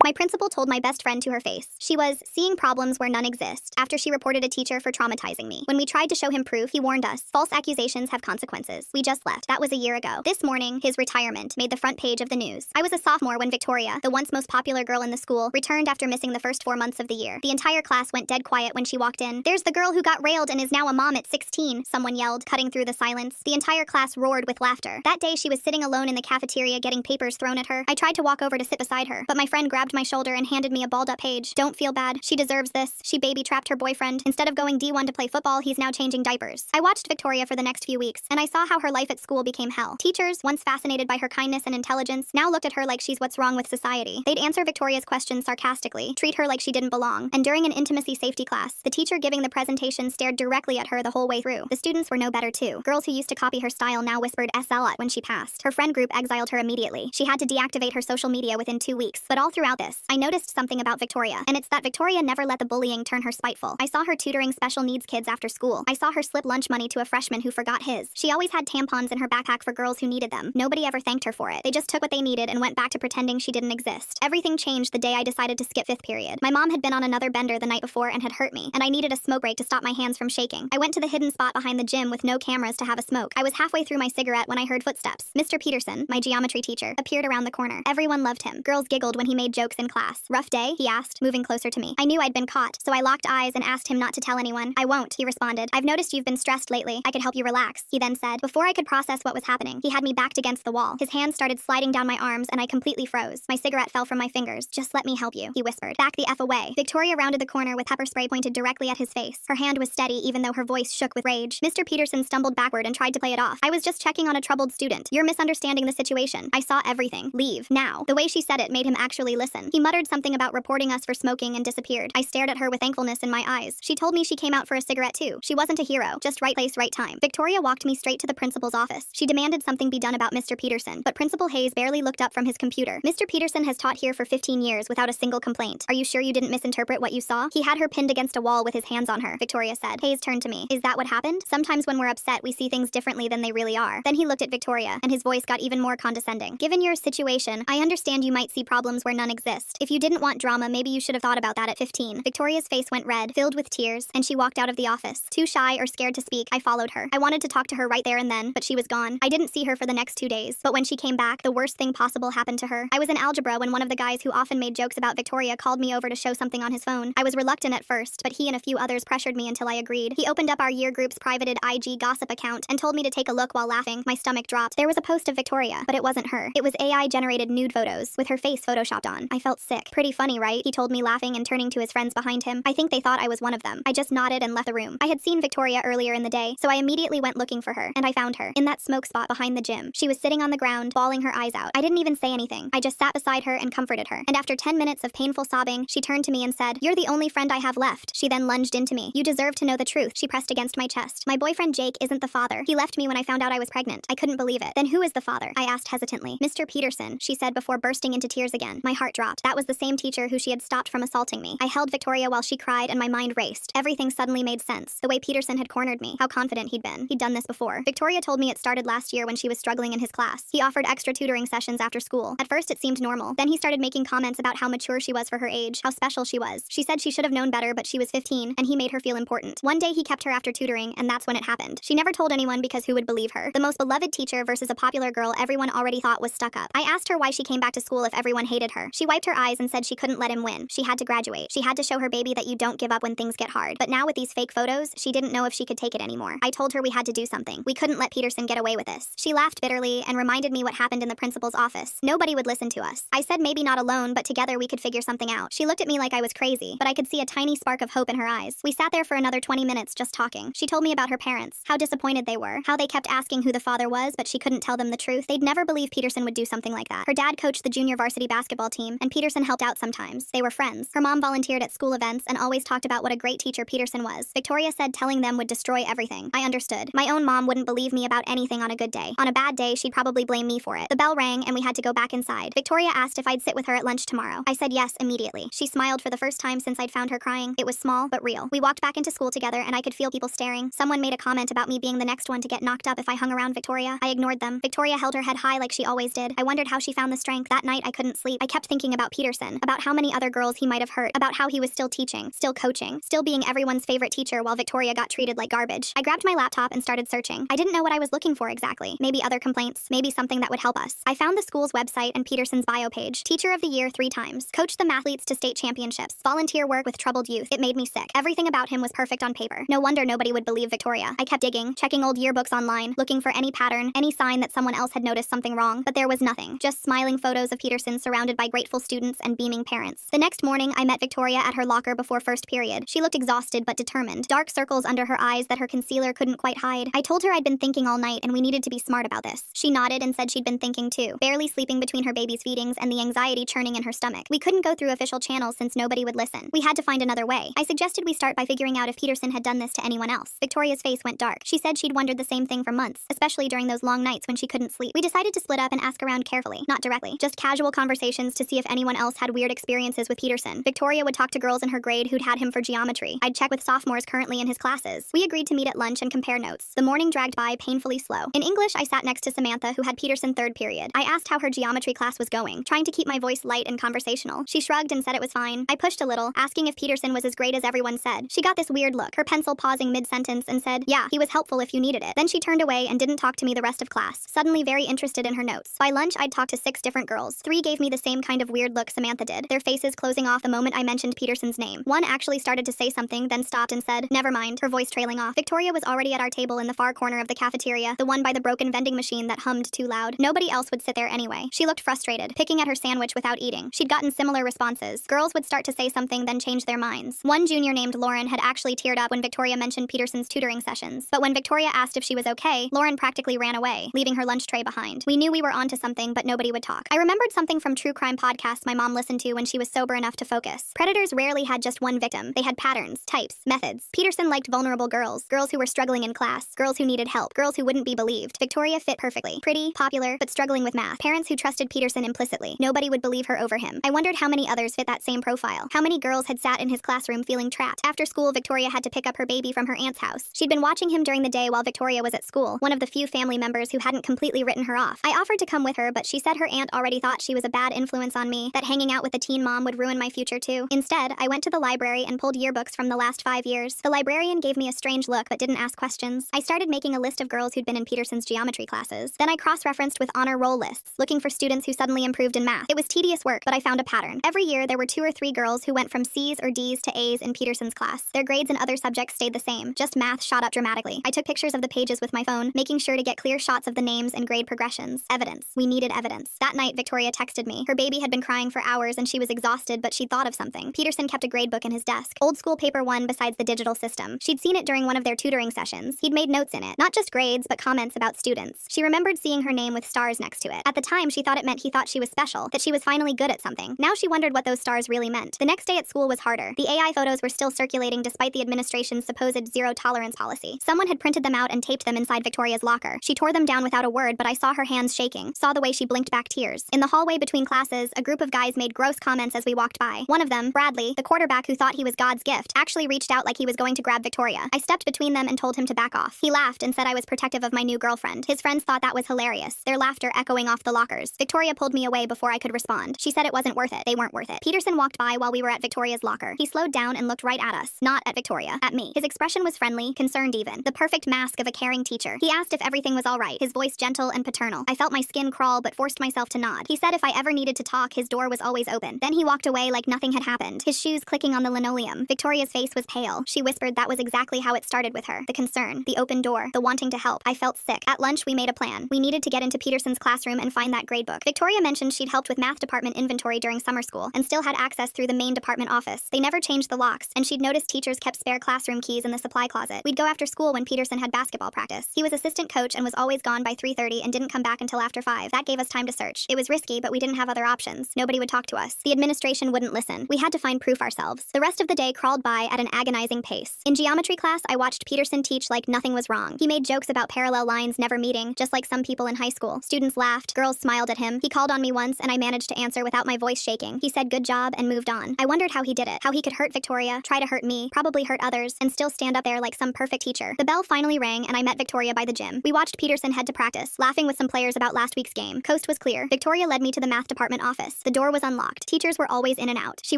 My principal told my best friend to her face. She was seeing problems where none exist after she reported a teacher for traumatizing me. When we tried to show him proof, he warned us, false accusations have consequences. We just left. That was a year ago. This morning, his retirement made the front page of the news. I was a sophomore when Victoria, the once most popular girl in the school, returned after missing the first 4 months of the year. The entire class went dead quiet when she walked in. There's the girl who got railed and is now a mom at 16, someone yelled, cutting through the silence. The entire class roared with laughter. That day, she was sitting alone in the cafeteria getting papers thrown at her. I tried to walk over to sit beside her, but my friend grabbed my shoulder and handed me a balled-up page. Don't feel bad. She deserves this. She baby-trapped her boyfriend. Instead of going D1 to play football, he's now changing diapers. I watched Victoria for the next few weeks, and I saw how her life at school became hell. Teachers, once fascinated by her kindness and intelligence, now looked at her like she's what's wrong with society. They'd answer Victoria's questions sarcastically, treat her like she didn't belong, and during an intimacy safety class, the teacher giving the presentation stared directly at her the whole way through. The students were no better too. Girls who used to copy her style now whispered SL when she passed. Her friend group exiled her immediately. She had to deactivate her social media within 2 weeks. But all throughout this, I noticed something about Victoria, and it's that Victoria never let the bullying turn her spiteful. I saw her tutoring special needs kids after school. I saw her slip lunch money to a freshman who forgot his. She always had tampons in her backpack for girls who needed them. Nobody ever thanked her for it. They just took what they needed and went back to pretending she didn't exist. Everything changed the day I decided to skip 5th period. My mom had been on another bender the night before and had hurt me, and I needed a smoke break to stop my hands from shaking. I went to the hidden spot behind the gym with no cameras to have a smoke. I was halfway through my cigarette when I heard footsteps. Mr. Peterson, my geometry teacher, appeared around the corner. Everyone loved him. Girls giggled when he made jokes in class. Rough day? He asked, moving closer to me. I knew I'd been caught, so I locked eyes and asked him not to tell anyone. I won't, he responded. I've noticed you've been stressed lately. I could help you relax, he then said. Before I could process what was happening, he had me backed against the wall. His hands started sliding down my arms and I completely froze. My cigarette fell from my fingers. Just let me help you, he whispered. Back the F away. Victoria rounded the corner with pepper spray pointed directly at his face. Her hand was steady even though her voice shook with rage. Mr. Peterson stumbled backward and tried to play it off. I was just checking on a troubled student. You're misunderstanding the situation. I saw everything. Leave. Now. The way she said it made him actually listen. He muttered something about reporting us for smoking and disappeared. I stared at her with thankfulness in my eyes. She told me she came out for a cigarette too. She wasn't a hero, just right place, right time. Victoria walked me straight to the principal's office. She demanded something be done about Mr. Peterson, but Principal Hayes barely looked up from his computer. Mr. Peterson has taught here for 15 years without a single complaint. Are you sure you didn't misinterpret what you saw? He had her pinned against a wall with his hands on her, Victoria said. Hayes turned to me. Is that what happened? Sometimes when we're upset, we see things differently than they really are. Then he looked at Victoria, and his voice got even more condescending. Given your situation, I understand you might see problems where none exist. If you didn't want drama, maybe you should have thought about that at 15. Victoria's face went red, filled with tears, and she walked out of the office. Too shy or scared to speak, I followed her. I wanted to talk to her right there and then, but she was gone. I didn't see her for the next 2 days, but when she came back, the worst thing possible happened to her. I was in algebra when one of the guys who often made jokes about Victoria called me over to show something on his phone. I was reluctant at first, but he and a few others pressured me until I agreed. He opened up our year group's privated IG gossip account and told me to take a look while laughing. My stomach dropped. There was a post of Victoria, but it wasn't her. It was AI-generated nude photos with her face photoshopped on. I felt sick. Pretty funny, right? He told me laughing and turning to his friends behind him. I think they thought I was one of them. I just nodded and left the room. I had seen Victoria earlier in the day, so I immediately went looking for her, and I found her in that smoke spot behind the gym. She was sitting on the ground, bawling her eyes out. I didn't even say anything. I just sat beside her and comforted her. And after 10 minutes of painful sobbing, she turned to me and said, "You're the only friend I have left." She then lunged into me. "You deserve to know the truth," she pressed against my chest. "My boyfriend Jake isn't the father. He left me when I found out I was pregnant." I couldn't believe it. "Then who is the father?" I asked hesitantly. "Mr. Peterson," she said before bursting into tears again. My heart dropped. That was the same teacher who she had stopped from assaulting me. I held Victoria while she cried and my mind raced. Everything suddenly made sense. The way Peterson had cornered me, how confident he'd been. He'd done this before. Victoria told me it started last year when she was struggling in his class. He offered extra tutoring sessions after school. At first it seemed normal. Then he started making comments about how mature she was for her age, how special she was. She said she should have known better, but she was 15, and he made her feel important. One day he kept her after tutoring, and that's when it happened. She never told anyone because who would believe her? The most beloved teacher versus a popular girl everyone already thought was stuck up. I asked her why she came back to school if everyone hated her. She wiped her eyes and said she couldn't let him win. She had to graduate. She had to show her baby that you don't give up when things get hard. But now with these fake photos, she didn't know if she could take it anymore. I told her we had to do something. We couldn't let Peterson get away with this. She laughed bitterly and reminded me what happened in the principal's office. Nobody would listen to us. I said maybe not alone, but together we could figure something out. She looked at me like I was crazy, but I could see a tiny spark of hope in her eyes. We sat there for another 20 minutes just talking. She told me about her parents, how disappointed they were, how they kept asking who the father was, but she couldn't tell them the truth. They'd never believe Peterson would do something like that. Her dad coached the junior varsity basketball team, and Peterson helped out sometimes. They were friends. Her mom volunteered at school events and always talked about what a great teacher Peterson was. Victoria said telling them would destroy everything. I understood. My own mom wouldn't believe me about anything on a good day. On a bad day, she'd probably blame me for it. The bell rang and we had to go back inside. Victoria asked if I'd sit with her at lunch tomorrow. I said yes immediately. She smiled for the first time since I'd found her crying. It was small, but real. We walked back into school together and I could feel people staring. Someone made a comment about me being the next one to get knocked up if I hung around Victoria. I ignored them. Victoria held her head high like she always did. I wondered how she found the strength. That night I couldn't sleep. I kept thinking about Peterson, about how many other girls he might have hurt, about how he was still teaching, still coaching, still being everyone's favorite teacher while Victoria got treated like garbage. I grabbed my laptop and started searching. I didn't know what I was looking for exactly. Maybe other complaints, maybe something that would help us. I found the school's website and Peterson's bio page. Teacher of the year 3 times. Coached the mathletes to state championships. Volunteer work with troubled youth. It made me sick. Everything about him was perfect on paper. No wonder nobody would believe Victoria. I kept digging, checking old yearbooks online, looking for any pattern, any sign that someone else had noticed something wrong, but there was nothing. Just smiling photos of Peterson surrounded by grateful students and beaming parents. The next morning, I met Victoria at her locker before first period. She looked exhausted but determined. Dark circles under her eyes that her concealer couldn't quite hide. I told her I'd been thinking all night and we needed to be smart about this. She nodded and said she'd been thinking too, barely sleeping between her baby's feedings and the anxiety churning in her stomach. We couldn't go through official channels since nobody would listen. We had to find another way. I suggested we start by figuring out if Peterson had done this to anyone else. Victoria's face went dark. She said she'd wondered the same thing for months, especially during those long nights when she couldn't sleep. We decided to split up and ask around carefully, not directly, just casual conversations to see if anyone else had weird experiences with Peterson. Victoria would talk to girls in her grade who'd had him for geometry. I'd check with sophomores currently in his classes. We agreed to meet at lunch and compare notes. The morning dragged by painfully slow. In English, I sat next to Samantha, who had Peterson third period. I asked how her geometry class was going, trying to keep my voice light and conversational. She shrugged and said it was fine. I pushed a little, asking if Peterson was as great as everyone said. She got this weird look, her pencil pausing mid-sentence, and said, "Yeah, he was helpful if you needed it." Then she turned away and didn't talk to me the rest of class, suddenly very interested in her notes. By lunch, I'd talked to 6 different girls. 3 gave me the same kind of weird look Samantha did, their faces closing off the moment I mentioned Peterson's name. One actually started to say something, then stopped and said, "Never mind," her voice trailing off. Victoria was already at our table in the far corner of the cafeteria, the one by the broken vending machine that hummed too loud. Nobody else would sit there anyway. She looked frustrated, picking at her sandwich without eating. She'd gotten similar responses. Girls would start to say something, then change their minds. One junior named Lauren had actually teared up when Victoria mentioned Peterson's tutoring sessions. But when Victoria asked if she was okay, Lauren practically ran away, leaving her lunch tray behind. We knew we were onto something, but nobody would talk. I remembered something from true crime podcasts my mom listened to when she was sober enough to focus. Predators rarely had just one victim. They had patterns, types, methods. Peterson liked vulnerable girls, girls who were struggling in class, girls who needed help, girls who wouldn't be believed. Victoria fit perfectly. Pretty, popular, but struggling with math. Parents who trusted Peterson implicitly. Nobody would believe her over him. I wondered how many others fit that same profile. How many girls had sat in his classroom feeling trapped. After school, Victoria had to pick up her baby from her aunt's house. She'd been watching him during the day while Victoria was at school, one of the few family members who hadn't completely written her off. I offered to come with her, but she said her aunt already thought she was a bad influence on me, that hanging out with a teen mom would ruin my future too. Instead, I went to the library and pulled yearbooks from the last 5 years. The librarian gave me a strange look but didn't ask questions. I started making a list of girls who'd been in Peterson's geometry classes. Then I cross-referenced with honor roll lists, looking for students who suddenly improved in math. It was tedious work, but I found a pattern. Every year, there were 2 or 3 girls who went from C's or D's to A's in Peterson's class. Their grades in other subjects stayed the same, just math shot up dramatically. I took pictures of the pages with my phone, making sure to get clear shots of the names and grade progressions. Evidence. We needed evidence. That night, Victoria texted me. Her baby had been crying for hours and she was exhausted, but she'd thought of something. Peterson kept a gradebook in his desk. Old school paper one besides the digital system. She'd seen it during one of their tutoring sessions. He'd made notes in it. Not just grades, but comments about students. She remembered seeing her name with stars next to it. At the time, she thought it meant he thought she was special, that she was finally good at something. Now she wondered what those stars really meant. The next day at school was harder. The AI photos were still circulating despite the administration's supposed zero-tolerance policy. Someone had printed them out and taped them inside Victoria's locker. She tore them down without a word, but I saw her hands shaking, saw the way she blinked back tears. In the hallway between classes, a group of guys made gross comments as we walked by. One of them, Bradley, the quarterback who thought he was God's gift, actually reached out like he was going to grab Victoria. I stepped between them and told him to back off. He laughed and said I was protective of my new girlfriend. His friends thought that was hilarious, their laughter echoing off the lockers. Victoria pulled me away before I could respond. She said it wasn't worth it. They weren't worth it. Peterson walked by while we were at Victoria's locker. He slowed down and looked right at us, not at Victoria, at me. His expression was friendly, concerned even, the perfect mask of a caring teacher. He asked if everything was all right, his voice gentle and paternal. I felt my skin crawl but forced myself to nod. He said if I ever needed to talk, his door was always open. Then he walked away like nothing had happened, his shoes clicking on the linoleum. Victoria's face was pale. She whispered that was exactly how it started with her. The concern, the open door, the wanting to help. I felt sick. At lunch, we made a plan. We needed to get into Peterson's classroom and find that gradebook. Victoria mentioned she'd helped with math department inventory during summer school and still had access through the main department office. They never changed the locks, and she'd noticed teachers kept spare classroom keys in the supply closet. We'd go after school when Peterson had basketball practice. He was assistant coach and was always gone by 3:30 and didn't come back until after 5. That gave us time to search. It was risky, but we didn't have other options. Nobody would talk to us. The administration wouldn't listen. We had to find proof ourselves. The rest of the day crawled by at an agonizing pace. In geometry class, I watched Peterson teach like nothing was wrong. He made jokes about parallel lines never meeting, just like some people in high school. Students laughed, girls smiled at him. He called on me once and I managed to answer without my voice shaking. He said good job and moved on. I wondered how he did it, how he could hurt Victoria, try to hurt me, probably hurt others, and still stand up there like some perfect teacher. The bell finally rang and I met Victoria by the gym. We watched Peterson head to practice, laughing with some players about last week's game. Coast was clear. Victoria led me to the math department office. Yes, the door was unlocked. Teachers were always in and out. She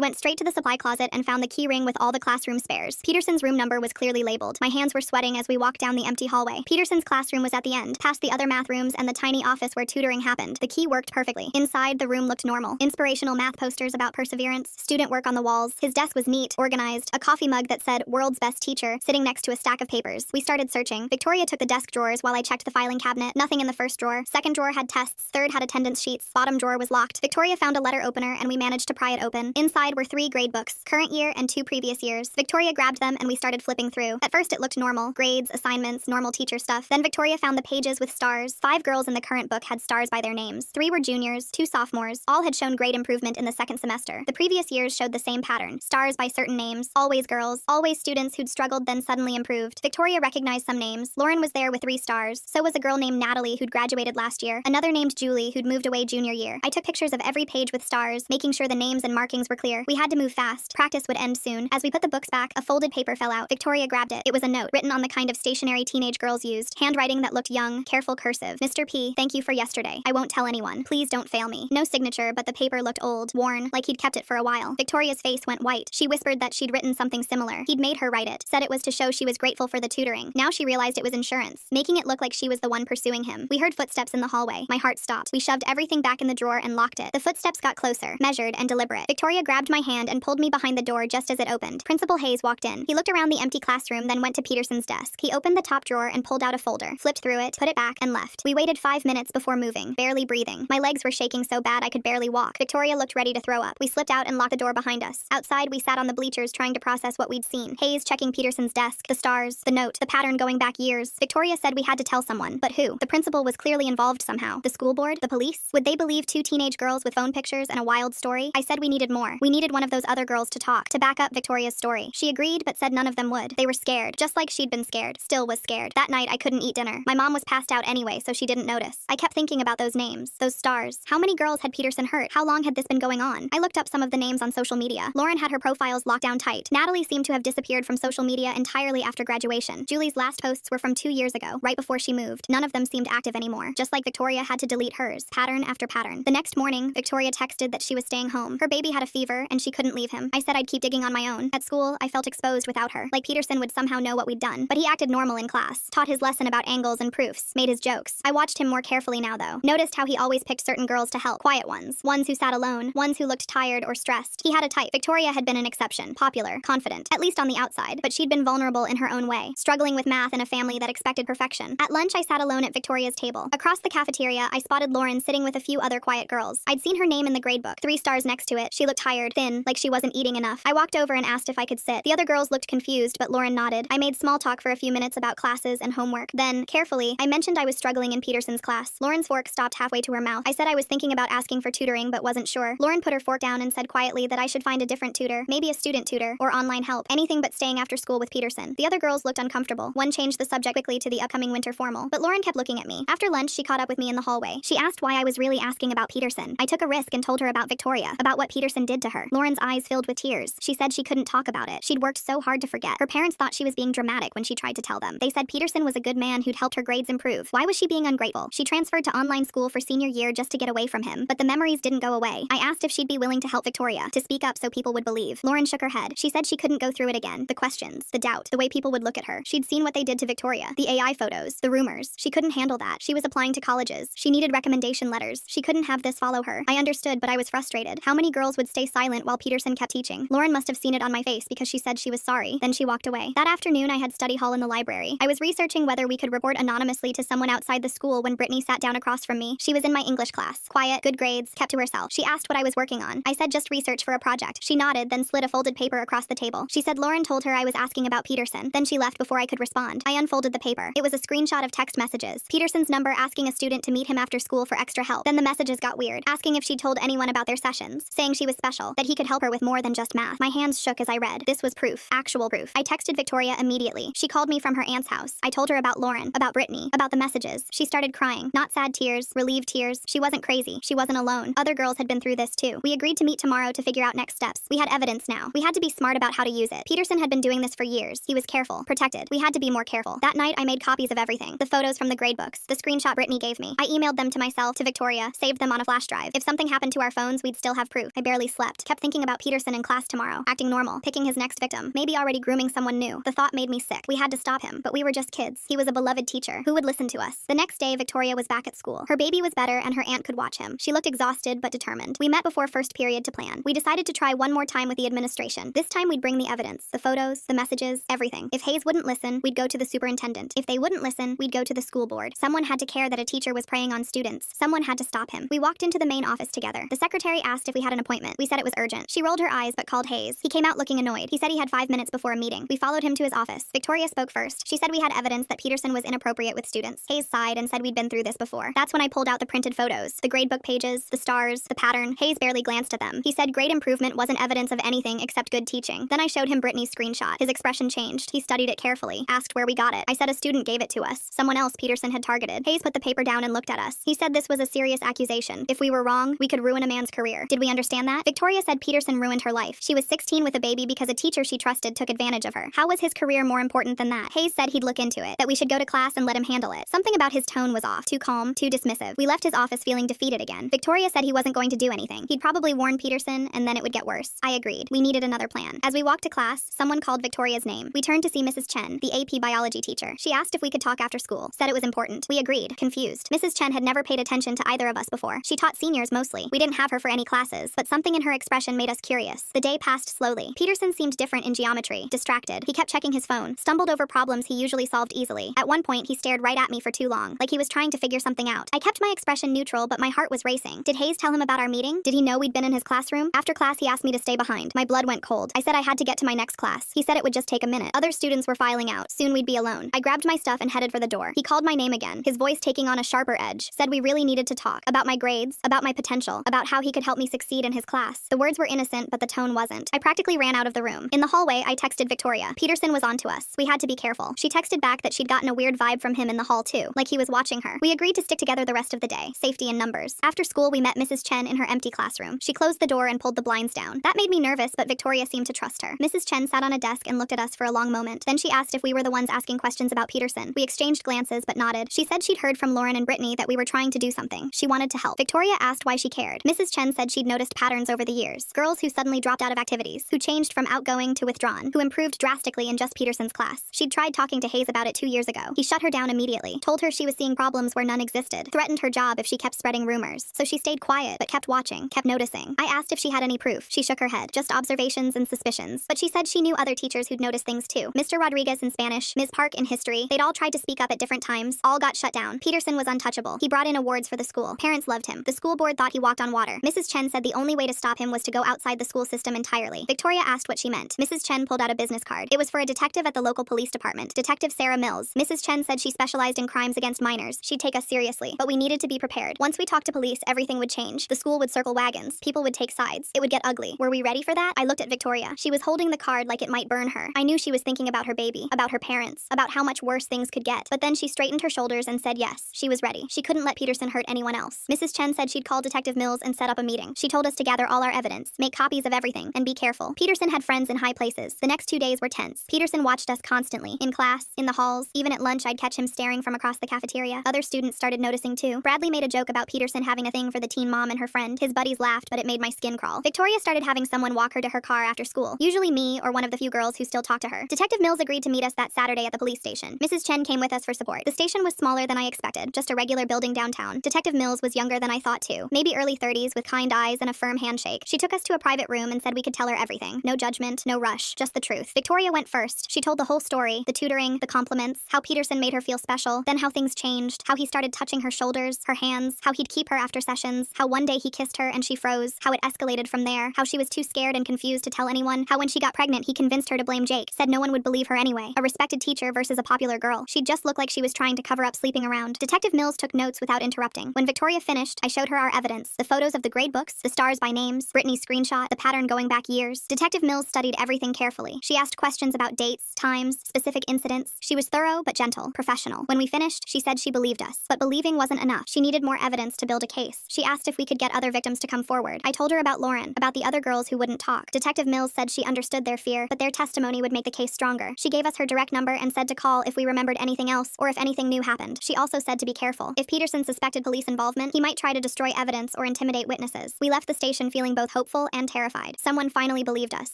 went straight to the supply closet and found the key ring with all the classroom spares. Peterson's room number was clearly labeled. My hands were sweating as we walked down the empty hallway. Peterson's classroom was at the end, past the other math rooms and the tiny office where tutoring happened. The key worked perfectly. Inside, the room looked normal. Inspirational math posters about perseverance, student work on the walls. His desk was neat, organized, a coffee mug that said "World's Best Teacher" sitting next to a stack of papers. We started searching. Victoria took the desk drawers while I checked the filing cabinet. Nothing in the first drawer. Second drawer had tests. Third had attendance sheets. Bottom drawer was locked. Victoria found a letter opener and we managed to pry it open. Inside were 3 grade books, current year and 2 previous years. Victoria grabbed them and we started flipping through. At first it looked normal. Grades, assignments, normal teacher stuff. Then Victoria found the pages with stars. 5 girls in the current book had stars by their names. 3 were juniors, 2 sophomores. All had shown great improvement in the second semester. The previous years showed the same pattern. Stars by certain names. Always girls. Always students who'd struggled then suddenly improved. Victoria recognized some names. Lauren was there with 3 stars. So was a girl named Natalie who'd graduated last year. Another named Julie who'd moved away junior year. I took pictures of every page with stars, making sure the names and markings were clear. We had to move fast. Practice would end soon. As we put the books back, a folded paper fell out. Victoria grabbed it. It was a note, written on the kind of stationery teenage girls used. Handwriting that looked young, careful cursive. Mr. P, thank you for yesterday. I won't tell anyone. Please don't fail me. No signature, but the paper looked old, worn, like he'd kept it for a while. Victoria's face went white. She whispered that she'd written something similar. He'd made her write it. Said it was to show she was grateful for the tutoring. Now she realized it was insurance, making it look like she was the one pursuing him. We heard footsteps in the hallway. My heart stopped. We shoved everything back in the drawer and locked it. The footsteps got closer, measured and deliberate. Victoria grabbed my hand and pulled me behind the door just as it opened. Principal Hayes walked in. He looked around the empty classroom, then went to Peterson's desk. He opened the top drawer and pulled out a folder, flipped through it, put it back, and left. We waited 5 minutes before moving, barely breathing. My legs were shaking so bad I could barely walk. Victoria looked ready to throw up. We slipped out and locked the door behind us. Outside, we sat on the bleachers trying to process what we'd seen. Hayes checking Peterson's desk, the stars, the note, the pattern going back years. Victoria said we had to tell someone, but who? The principal was clearly involved somehow. The school board? The police? Would they believe 2 teenage girls with phone pictures and a wild story? I said we needed more. We needed one of those other girls to talk, to back up Victoria's story. She agreed, but said none of them would. They were scared, just like she'd been scared. Still was scared. That night, I couldn't eat dinner. My mom was passed out anyway, so she didn't notice. I kept thinking about those names, those stars. How many girls had Peterson hurt? How long had this been going on? I looked up some of the names on social media. Lauren had her profiles locked down tight. Natalie seemed to have disappeared from social media entirely after graduation. Julie's last posts were from 2 years ago, right before she moved. None of them seemed active anymore, just like Victoria had to delete hers, pattern after pattern. The next morning, Victoria texted that she was staying home. Her baby had a fever, and she couldn't leave him. I said I'd keep digging on my own. At school, I felt exposed without her, like Peterson would somehow know what we'd done. But he acted normal in class, taught his lesson about angles and proofs, made his jokes. I watched him more carefully now, though. Noticed how he always picked certain girls to help. Quiet ones who sat alone, ones who looked tired or stressed. He had a type. Victoria had been an exception, popular, confident, at least on the outside, but she'd been vulnerable in her own way, struggling with math in a family that expected perfection. At lunch, I sat alone at Victoria's table. Across the cafeteria, I spotted Lauren sitting with a few other quiet girls. I'd seen her name in the gradebook, 3 stars next to it. She looked tired, thin, like she wasn't eating enough. I walked over and asked if I could sit. The other girls looked confused, but Lauren nodded. I made small talk for a few minutes about classes and homework. Then, carefully, I mentioned I was struggling in Peterson's class. Lauren's fork stopped halfway to her mouth. I said I was thinking about asking for tutoring, but wasn't sure. Lauren put her fork down and said quietly that I should find a different tutor, maybe a student tutor, or online help. Anything but staying after school with Peterson. The other girls looked uncomfortable. One changed the subject quickly to the upcoming winter formal, but Lauren kept looking at me. After lunch, she caught up with me in the hallway. She asked why I was really asking about Peterson. I took a risk and told her about Victoria, about what Peterson did to her. Lauren's eyes filled with tears. She said she couldn't talk about it. She'd worked so hard to forget. Her parents thought she was being dramatic when she tried to tell them. They said Peterson was a good man who'd helped her grades improve. Why was she being ungrateful? She transferred to online school for senior year just to get away from him, but the memories didn't go away. I asked if she'd be willing to help Victoria, to speak up so people would believe. Lauren shook her head. She said she couldn't go through it again. The questions, the doubt, the way people would look at her. She'd seen what they did to Victoria, the AI photos, the rumors. She couldn't handle that. She was applying to colleges. She needed recommendation letters. She couldn't have this follow her. I understood, but I was frustrated. How many girls would stay silent while Peterson kept teaching? Lauren must have seen it on my face because she said she was sorry. Then she walked away. That afternoon, I had study hall in the library. I was researching whether we could report anonymously to someone outside the school when Brittany sat down across from me. She was in my English class. Quiet, good grades, kept to herself. She asked what I was working on. I said just research for a project. She nodded, then slid a folded paper across the table. She said Lauren told her I was asking about Peterson. Then she left before I could respond. I unfolded the paper. It was a screenshot of text messages. Peterson's number asking a student to meet him after school for extra help. Then the messages got weird, asking if she'd told anyone about their sessions, saying she was special, that he could help her with more than just math. My hands shook as I read. This was proof. Actual proof. I texted Victoria immediately. She called me from her aunt's house. I told her about Lauren, about Brittany, about the messages. She started crying. Not sad tears, relieved tears. She wasn't crazy. She wasn't alone. Other girls had been through this too. We agreed to meet tomorrow to figure out next steps. We had evidence now. We had to be smart about how to use it. Peterson had been doing this for years. He was careful, protected. We had to be more careful. That night, I made copies of everything. The photos from the gradebooks, the screenshot Brittany gave me. I emailed them to myself, to Victoria, saved them on a flash drive. If something nothing happened to our phones, we'd still have proof. I barely slept. Kept thinking about Peterson in class tomorrow, acting normal, picking his next victim, maybe already grooming someone new. The thought made me sick. We had to stop him, but we were just kids. He was a beloved teacher. Who would listen to us? The next day, Victoria was back at school. Her baby was better and her aunt could watch him. She looked exhausted but determined. We met before first period to plan. We decided to try one more time with the administration. This time we'd bring the evidence, the photos, the messages, everything. If Hayes wouldn't listen, we'd go to the superintendent. If they wouldn't listen, we'd go to the school board. Someone had to care that a teacher was preying on students. Someone had to stop him. We walked into the main office together. The secretary asked if we had an appointment. We said it was urgent. She rolled her eyes but called Hayes. He came out looking annoyed. He said he had 5 minutes before a meeting. We followed him to his office. Victoria spoke first. She said we had evidence that Peterson was inappropriate with students. Hayes sighed and said we'd been through this before. That's when I pulled out the printed photos, the gradebook pages, the stars, the pattern. Hayes barely glanced at them. He said grade improvement wasn't evidence of anything except good teaching. Then I showed him Brittany's screenshot. His expression changed. He studied it carefully, asked where we got it. I said a student gave it to us. Someone else Peterson had targeted. Hayes put the paper down and looked at us. He said this was a serious accusation. If we were wrong, we could ruin a man's career. Did we understand that? Victoria said Peterson ruined her life. She was 16 with a baby because a teacher she trusted took advantage of her. How was his career more important than that? Hayes said he'd look into it, that we should go to class and let him handle it. Something about his tone was off. Too calm, too dismissive. We left his office feeling defeated again. Victoria said he wasn't going to do anything. He'd probably warn Peterson and then it would get worse. I agreed. We needed another plan. As we walked to class, someone called Victoria's name. We turned to see Mrs. Chen, the AP biology teacher. She asked if we could talk after school, said it was important. We agreed, confused. Mrs. Chen had never paid attention to either of us before. She taught seniors mostly. We didn't have her for any classes, but something in her expression made us curious. The day passed slowly. Peterson seemed different in geometry, distracted. He kept checking his phone, stumbled over problems he usually solved easily. At one point, he stared right at me for too long, like he was trying to figure something out. I kept my expression neutral, but my heart was racing. Did Hayes tell him about our meeting? Did he know we'd been in his classroom? After class, he asked me to stay behind. My blood went cold. I said I had to get to my next class. He said it would just take a minute. Other students were filing out. Soon we'd be alone. I grabbed my stuff and headed for the door. He called my name again, his voice taking on a sharper edge. Said we really needed to talk. About my grades, about my potential, about how he could help me succeed in his class. The words were innocent, but the tone wasn't. I practically ran out of the room. In the hallway, I texted Victoria. Peterson was onto us. We had to be careful. She texted back that she'd gotten a weird vibe from him in the hall too, like he was watching her. We agreed to stick together the rest of the day. Safety in numbers. After school, we met Mrs. Chen in her empty classroom. She closed the door and pulled the blinds down. That made me nervous, but Victoria seemed to trust her. Mrs. Chen sat on a desk and looked at us for a long moment. Then she asked if we were the ones asking questions about Peterson. We exchanged glances but nodded. She said she'd heard from Lauren and Brittany that we were trying to do something. She wanted to help. Victoria asked why she cared. Mrs. Chen said she'd noticed patterns over the years. Girls who suddenly dropped out of activities, who changed from outgoing to withdrawn, who improved drastically in just Peterson's class. She'd tried talking to Hayes about it 2 years ago. He shut her down immediately, told her she was seeing problems where none existed, threatened her job if she kept spreading rumors. So she stayed quiet, but kept watching, kept noticing. I asked if she had any proof. She shook her head. Just observations and suspicions. But she said she knew other teachers who'd noticed things too. Mr. Rodriguez in Spanish, Ms. Park in history. They'd all tried to speak up at different times. All got shut down. Peterson was untouchable. He brought in awards for the school. Parents loved him. The school board thought he walked on water. Mrs. Chen said the only way to stop him was to go outside the school system entirely. Victoria asked what she meant. Mrs. Chen pulled out a business card. It was for a detective at the local police department, Detective Sarah Mills. Mrs. Chen said she specialized in crimes against minors. She'd take us seriously, but we needed to be prepared. Once we talked to police, everything would change. The school would circle wagons. People would take sides. It would get ugly. Were we ready for that? I looked at Victoria. She was holding the card like it might burn her. I knew she was thinking about her baby, about her parents, about how much worse things could get. But then she straightened her shoulders and said yes, she was ready. She couldn't let Peterson hurt anyone else. Mrs. Chen said she'd call Detective Mills and set up a meeting. She told us to gather all our evidence, make copies of everything, and be careful. Peterson had friends in high places. The next 2 days were tense. Peterson watched us constantly. In class, in the halls, even at lunch I'd catch him staring from across the cafeteria. Other students started noticing too. Bradley made a joke about Peterson having a thing for the teen mom and her friend. His buddies laughed, but it made my skin crawl. Victoria started having someone walk her to her car after school. Usually me or one of the few girls who still talked to her. Detective Mills agreed to meet us that Saturday at the police station. Mrs. Chen came with us for support. The station was smaller than I expected, just a regular building downtown. Detective Mills was younger than I thought too. Maybe early 30s with kind eyes and a firm handshake. She took us to a private room and said we could tell her everything. No judgment, no rush, just the truth. Victoria went first. She told the whole story, the tutoring, the compliments, how Peterson made her feel special, then how things changed, how he started touching her shoulders, her hands, how he'd keep her after sessions, how one day he kissed her and she froze, how it escalated from there, how she was too scared and confused to tell anyone, how when she got pregnant he convinced her to blame Jake, said no one would believe her anyway. A respected teacher versus a popular girl. She'd just look like she was trying to cover up sleeping around. Detective Mills took notes without interrupting. When Victoria finished, I showed her our evidence, the photos of the grade books, the stars by names, Brittany's screenshot, the pattern going back years. Detective Mills studied everything carefully. She asked questions about dates, times, specific incidents. She was thorough but gentle, professional. When we finished, she said she believed us. But believing wasn't enough. She needed more evidence to build a case. She asked if we could get other victims to come forward. I told her about Lauren, about the other girls who wouldn't talk. Detective Mills said she understood their fear, but their testimony would make the case stronger. She gave us her direct number and said to call if we remembered anything else or if anything new happened. She also said to be careful. If Peterson suspected police involvement, he might try to destroy evidence or intimidate witnesses. We left the station feeling both hopeful and terrified. Someone finally believed us,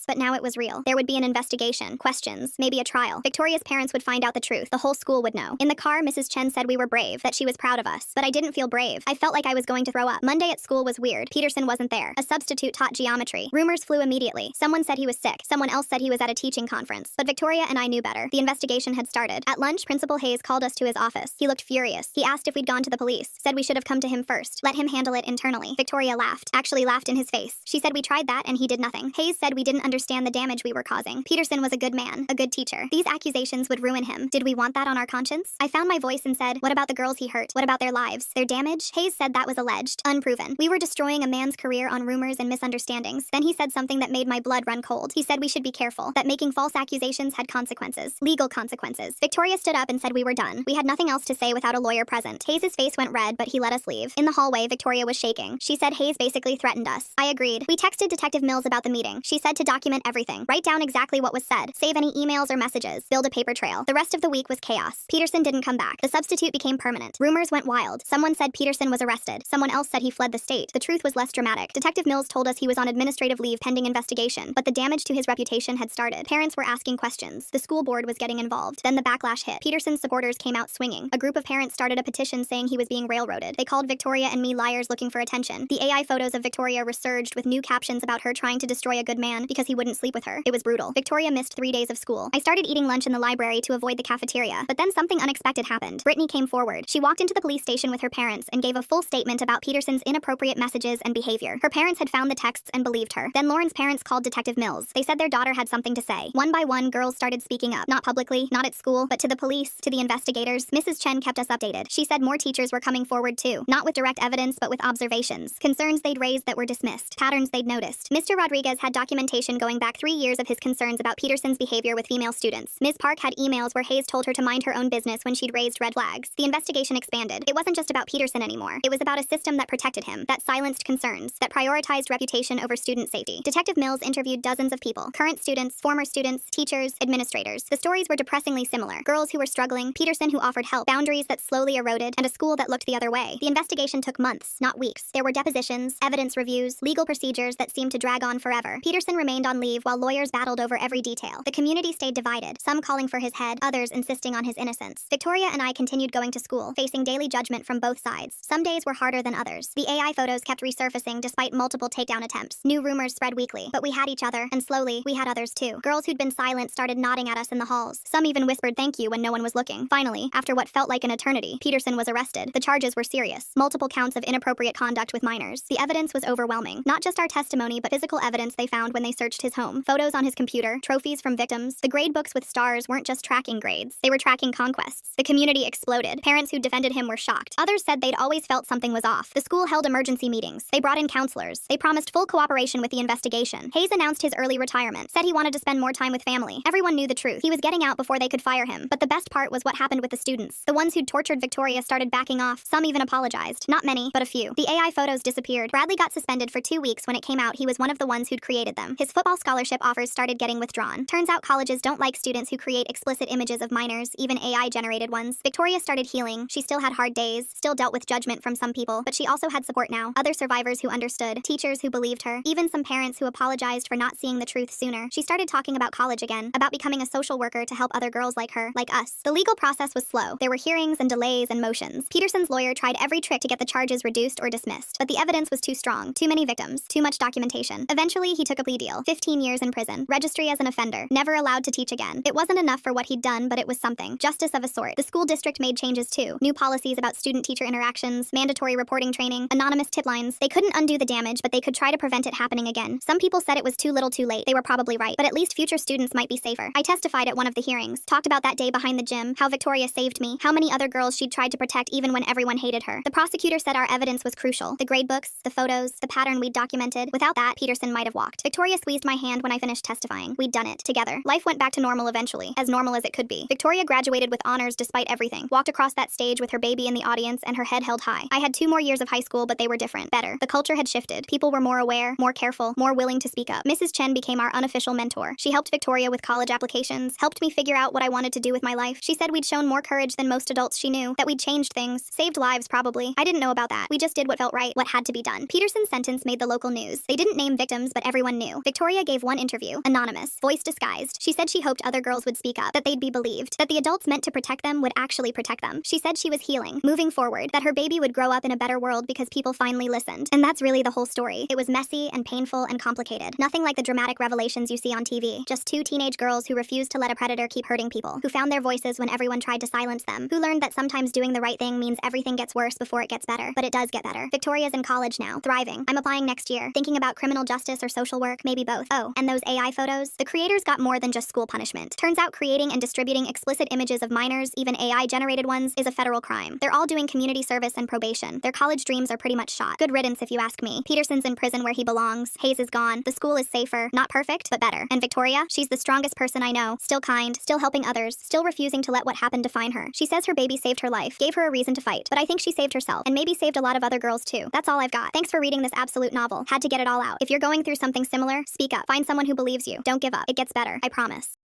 but now it was real. There would be an investigation, questions, maybe a trial. Victoria's parents would find out the truth. The whole school would know. In the car, Mrs. Chen said we were brave, that she was proud of us. But I didn't feel brave. I felt like I was going to throw up. Monday at school was weird. Peterson wasn't there. A substitute taught geometry. Rumors flew immediately. Someone said he was sick. Someone else said he was at a teaching conference. But Victoria and I knew better. The investigation had started. At lunch, Principal Hayes called us to his office. He looked furious. He asked if we'd gone to the police. Said we should have come to him first. Let him handle it internally. Victoria laughed. Actually laughed in his face. She said we tried that and he did nothing. Hayes said we didn't understand the damage we were causing. Peterson was a good man. A good teacher. These accusations would ruin him. Did we want that on our conscience? I found my voice and said, what about the girls he hurt? What about their lives? Their damage? Hayes said that was alleged. Unproven. We were destroying a man's career on rumors and misunderstandings. Then he said something that made my blood run cold. He said we should be careful. That making false accusations had consequences. Legal consequences. Victoria stood up and said we were done. We had nothing else to say without a lawyer present. Hayes' face went red, but he let us leave. In the hallway, Victoria was shaking. She said Hayes basically threatened us. I agreed. We texted Detective Mills about the meeting. She said to document everything. Write down exactly what was said. Save any emails or messages. Build a paper trail. The rest of the week was chaos. Peterson didn't come back. The substitute became permanent. Rumors went wild. Someone said Peterson was arrested. Someone else said he fled the state. The truth was less dramatic. Detective Mills told us he was on administrative leave pending investigation, but the damage to his reputation had started. Parents were asking questions. The school board was getting involved. Then the backlash hit. Peterson's supporters came out swinging. A group of parents started a petition saying he was being railroaded. They called Victoria and me liars looking for attention. The AI photos of Victoria resurged with new captions about her trying to destroy a good man because he wouldn't sleep with her. It was brutal. Victoria missed 3 days of school. I started eating lunch in the library to avoid the cafeteria, but then something unexpected happened. Brittany came forward. She walked into the police station with her parents and gave a full statement about Peterson's inappropriate messages and behavior. Her parents had found the texts and believed her. Then Lauren's parents called Detective Mills. They said their daughter had something to say. One by one, girls started speaking up. Not publicly, not at school, but to the police, to the investigators. Mrs. Chen kept us updated. She said more teachers were coming forward too. Not with direct evidence, but with observations. Concerns they'd raised that were dismissed. Patterns they'd noticed. Mr. Rodriguez had documentation going back 3 years of his concerns about Peterson's behavior with female students. Ms. Park had emails where Hayes told her to mind her own business when she'd raised red flags. The investigation expanded. It wasn't just about Peterson anymore. It was about a system that protected him, that silenced concerns, that prioritized reputation over student safety. Detective Mills interviewed dozens of people. Current students, former students, teachers, administrators. The stories were depressingly similar. Girls who were struggling, Peterson who offered help, boundaries that slowly eroded, and a school that looked the other way. The investigation took months, not weeks. There were depositions, evidence reviews, legal procedures that seemed to drag on forever. Peterson remained on leave while lawyers battled over every detail. The community stayed divided, some calling for his head, others insisting on his innocence. Victoria and I continued going to school, facing daily judgment from both sides. Some days were harder than others. The AI photos kept resurfacing despite multiple takedown attempts. New rumors spread weekly, but we had each other, and slowly, we had others too. Girls who'd been silent started nodding at us in the halls. Some even whispered thank you when no one was looking. Finally, after what felt like an eternity, Peterson was arrested. The charges were serious. Multiple counts of inappropriate conduct with minors. The evidence was overwhelming. Not just our testimony, but physical evidence they found when they searched his home. Photos on his computer, trophies from victims. The grade books with stars weren't just tracking grades. They were tracking conquests. The community exploded. Parents who defended him were shocked. Others said they'd always felt something was off. The school held emergency meetings. They brought in counselors. They promised full cooperation with the investigation. Hayes announced his early retirement, said he wanted to spend more time with family. Everyone knew the truth. He was getting out before they could fire him. But the best part was what happened with the students. The ones who'd tortured Victoria started backing off. Some even apologized. Not many, but a few. The AI photos disappeared. Bradley got suspended for 2 weeks when it came out he was one of the ones who'd created them. His football scholarship offers started getting withdrawn. Turns out colleges don't like students who create explicit images of minors, even AI-generated ones. Victoria started healing. She still had hard days, still dealt with judgment from some people, but she also had support now. Other survivors who understood, teachers who believed her, even some parents who apologized for not seeing the truth sooner. She started talking about college again, about becoming a social worker to help other girls like her, like us. The legal process was slow. There were hearings and delays and motions. Peterson's lawyer tried every trick to get the charges reduced or dismissed, but the evidence was too strong. Too many victims, too much documentation. Eventually, he took a plea deal. 15 years in prison. Registry as an offender. Never allowed to teach again. It wasn't enough for what he'd done, but it was something. Justice of a sort. The school district made changes too. New policies about student-teacher interactions, mandatory reporting training, anonymous tip lines. They couldn't undo the damage, but they could try to prevent it happening again. Some people said it was too little too late. They were probably right, but at least future students might be safer. I testified at one of the hearings. Talked about that day behind the gym, how Victoria saved me, how many other girls she'd tried to protect even when everyone hated her. The prosecutor said our evidence was crucial. The gradebooks, the photos, the pattern we'd documented. Without that, Peterson might have walked. Victoria squeezed my hand when I finished testifying. We'd done it. Together. Life went back to normal eventually. As normal as it could be. Victoria graduated with honors despite everything. Walked across that stage with her baby in the audience and her head held high. I had 2 more years of high school, but they were different. Better. The culture had shifted. People were more aware, more careful, more willing to speak up. Mrs. Chen became our unofficial mentor. She helped Victoria with college applications, helped me figure out what I wanted to do with my life. She said we'd shown more courage than most adults she knew, that we'd changed things, saved lives probably. I didn't know about that. We just did what felt outright what had to be done. Peterson's sentence made the local news. They didn't name victims, but everyone knew. Victoria gave one interview, anonymous, voice disguised. She said she hoped other girls would speak up, that they'd be believed, that the adults meant to protect them would actually protect them. She said she was healing, moving forward, that her baby would grow up in a better world because people finally listened. And that's really the whole story. It was messy and painful and complicated. Nothing like the dramatic revelations you see on TV. Just two teenage girls who refused to let a predator keep hurting people, who found their voices when everyone tried to silence them, who learned that sometimes doing the right thing means everything gets worse before it gets better. But it does get better. Victoria's in college now, thriving. I'm applying next year, thinking about criminal justice or social work, maybe both. Oh, and those AI photos? The creators got more than just school punishment. Turns out creating and distributing explicit images of minors, even AI-generated ones, is a federal crime. They're all doing community service and probation. Their college dreams are pretty much shot. Good riddance if you ask me. Peterson's in prison where he belongs. Hayes is gone. The school is safer. Not perfect, but better. And Victoria? She's the strongest person I know. Still kind, still helping others, still refusing to let what happened define her. She says her baby saved her life, gave her a reason to fight. But I think she saved herself, and maybe saved a lot of other girls too. That's all I've got. Thanks for reading this absolute novel. Had to get it all out. If you're going through something similar, speak up. Find someone who believes you. Don't give up. It gets better. I promise.